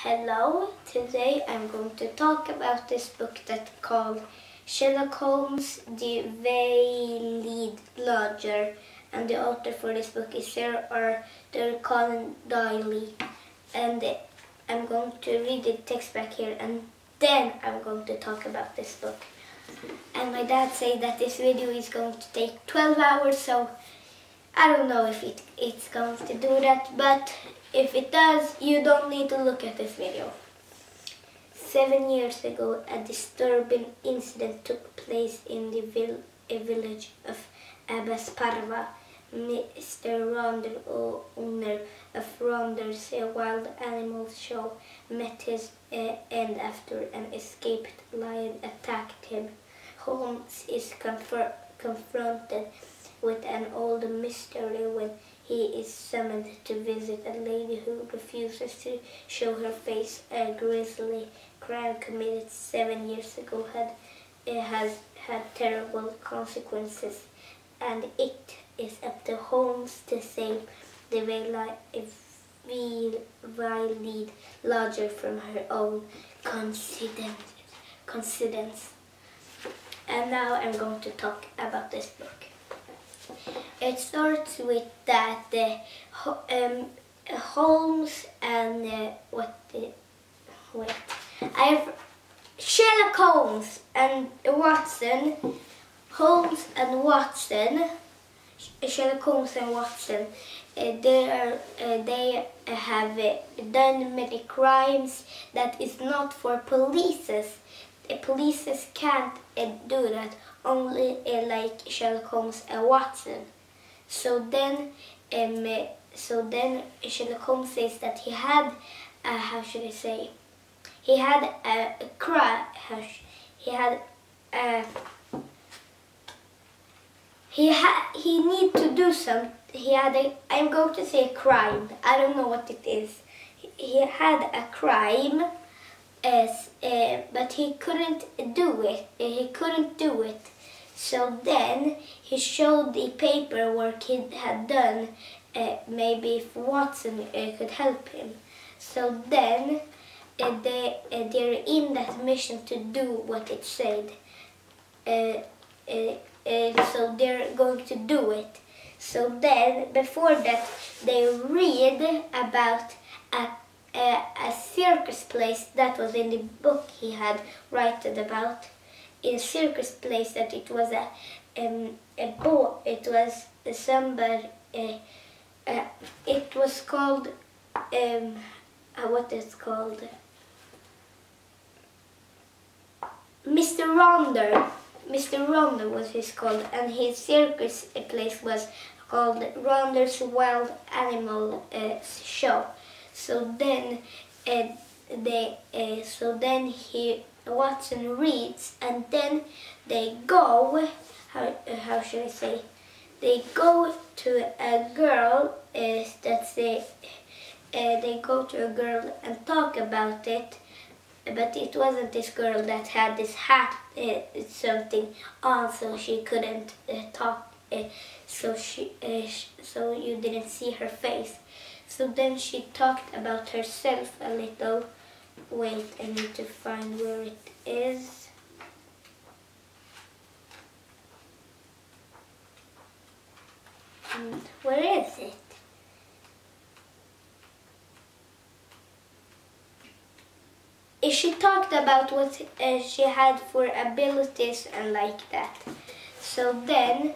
Hello, today I'm going to talk about this book that's called Sherlock Holmes, The Veiled Lodger, and the author for this book is Sir Arthur Conan Doyle. And I'm going to read the text back here and then I'm going to talk about this book. And my dad said that this video is going to take 12 hours, so I don't know if it's going to do that, but if it does, you don't need to look at this video. 7 years ago, a disturbing incident took place in the village of Abbasparva. Mr. Ronder, owner of Ronder's wild animals show, met his end after an escaped lion attacked him. Holmes is confronted with an old mystery when he is summoned to visit a lady who refuses to show her face. A grisly crime committed 7 years ago has had terrible consequences, and it is up to Holmes to save the veiled lodger from her own coincidence. And now I'm going to talk about this book. It starts with that Holmes and I have Sherlock Holmes and Watson. Holmes and Watson. Sherlock Holmes and Watson. They have done many crimes that is not for police. Police can't do that, only like Sherlock Holmes and Watson. So then Sherlock Holmes says that he had he need to do some. I'm going to say a crime. I don't know what it is. He had a crime. But he couldn't do it. So then he showed the paperwork he had done. Maybe if Watson could help him. So then they're in that mission to do what it said. So they're going to do it. So then before that they read about a circus place that was in the book he had written about. In a circus place that it was it was called what is called Mr. Ronder. Mr. Ronder was his called, and his circus place was called Ronder's Wild Animal Show. So then Watson reads, and then they go. How should I say? They go to a girl. They go to a girl and talk about it, but it wasn't this girl that had this hat something on, so she couldn't talk. So you didn't see her face. So then she talked about herself a little. Wait, I need to find where it is. And where is it? She talked about what she had for abilities and like that. So then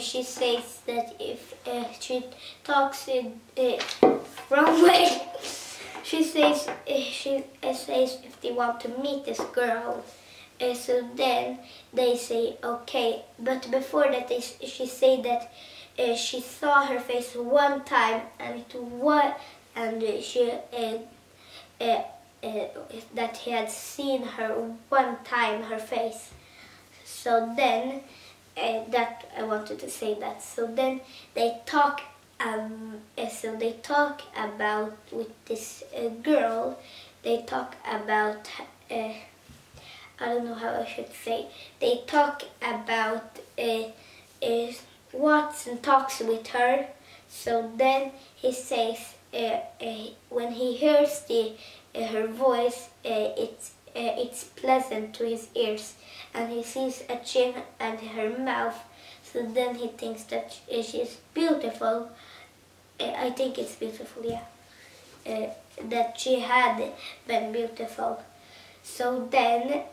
she says that if she talks wrong way, she says if they want to meet this girl. So then they say okay, but before that she said that she saw her face one time, and that he had seen her one time, her face. So then that I wanted to say that. So then they talk. About with this girl. They talk about I don't know how I should say. They talk about Watson talks with her. So then he says when he hears her voice, it's pleasant to his ears, and he sees a chin and her mouth. So then he thinks that she's beautiful. I think it's beautiful, yeah. That she had been beautiful. So then,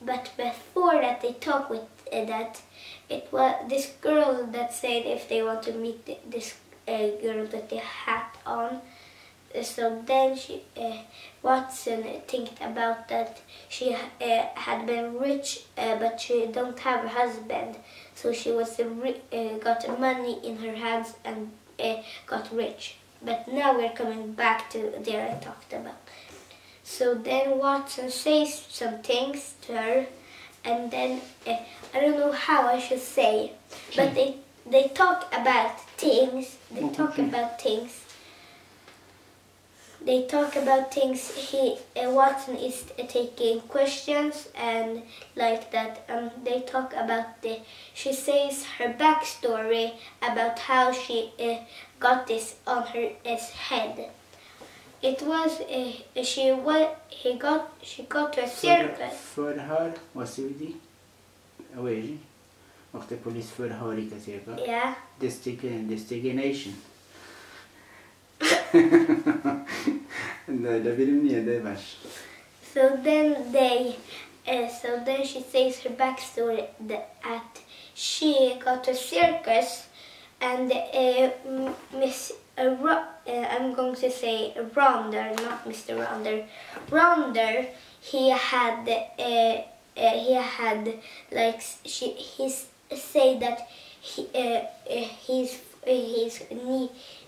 but before that they talk with that, it was this girl that said if they want to meet this girl with the hat on. So then Watson think about that she had been rich, but she don't have a husband. So she was got money in her hands and got rich. But now we're coming back to there I talked about. So then Watson says some things to her, and then I don't know how I should say, but they talk about things. They talk about things. They talk about things. Watson is taking questions and like that. They talk about she says her backstory about how she got this on her head. It was she got to a circus. Förhör, vad säger du? Vad är det? Och det polisförhör i cirka. Yeah. Destination. Det blir mer det värst. So then she says her backstory that she got to a circus and I'm going to say Ronder, not Mr. Ronder. Ronder, he had like he say that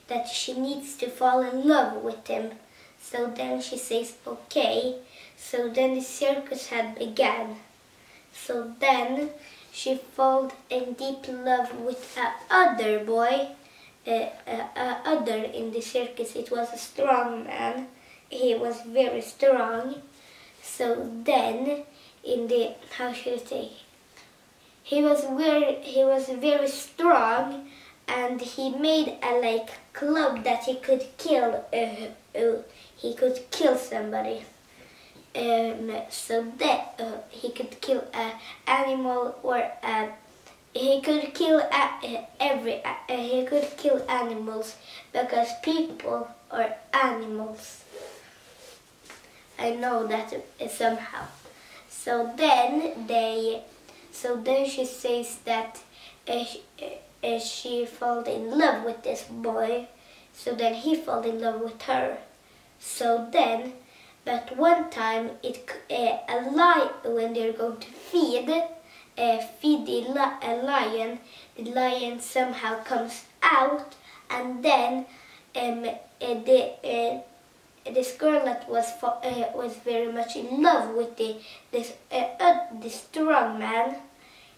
that she needs to fall in love with him. So then she says okay. So then the circus had began. So then she fell in deep love with other boy. Other in the circus. It was a strong man. He was very strong. So then in the, how should I say, he was very strong, and he made a like club that he could kill somebody. So that he could kill an animal or he could kill he could kill animals because people are animals. I know that somehow. So then she says that she fell in love with this boy. So then he fell in love with her. So then, but one time when they're going to feed a lion, the lion somehow comes out, and then this girl that was very much in love with the strong man,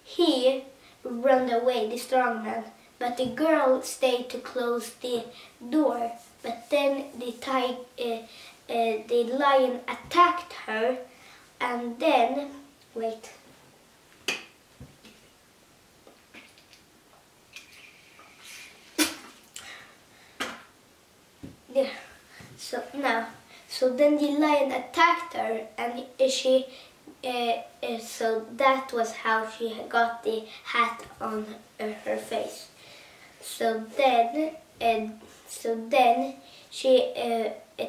he ran away, the strong man, but the girl stayed to close the door. But then the lion attacked her, and then wait. There. So then the lion attacked her, and she. So that was how she got the hat on her face. So then she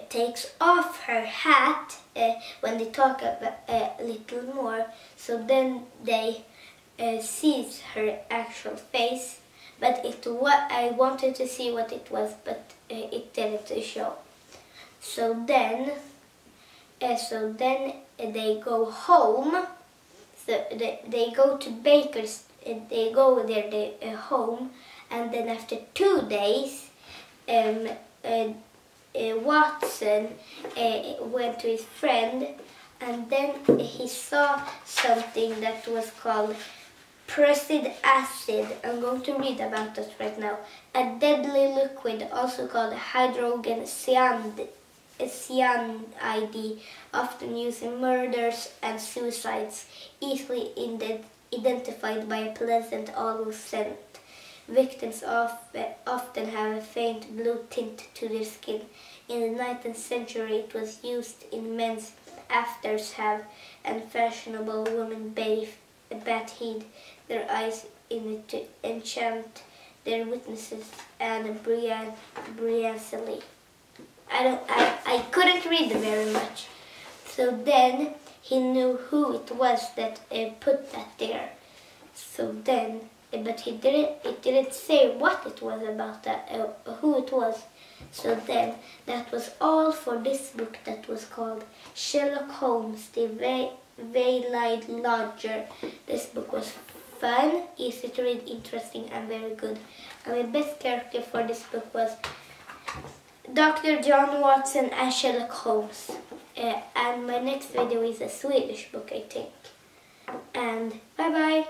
takes off her hat when they talk about a little more. So then they sees her actual face. But I wanted to see what it was, but it didn't show. So then they go home. So they go to Baker's. They go their home, and then after 2 days, Watson went to his friend, and then he saw something that was called prussic acid. I'm going to read about that right now. A deadly liquid, also called hydrogen cyanide, often used in murders and suicides, easily identified by a pleasant, although scent. Victims often have a faint blue tint to their skin. In the 19th century, it was used in men's aftershave, and fashionable women bathed their eyes in it to enchant their witnesses and brilliantly. I couldn't read very much. So then he knew who it was that put that there. So then, but it didn't say what it was about, who it was. So then, that was all for this book that was called Sherlock Holmes, the Waylaid Lodger. This book was fun, easy to read, interesting, and very good. And my best character for this book was Dr. John Watson and Sherlock Holmes. And my next video is a Swedish book, I think. And bye bye!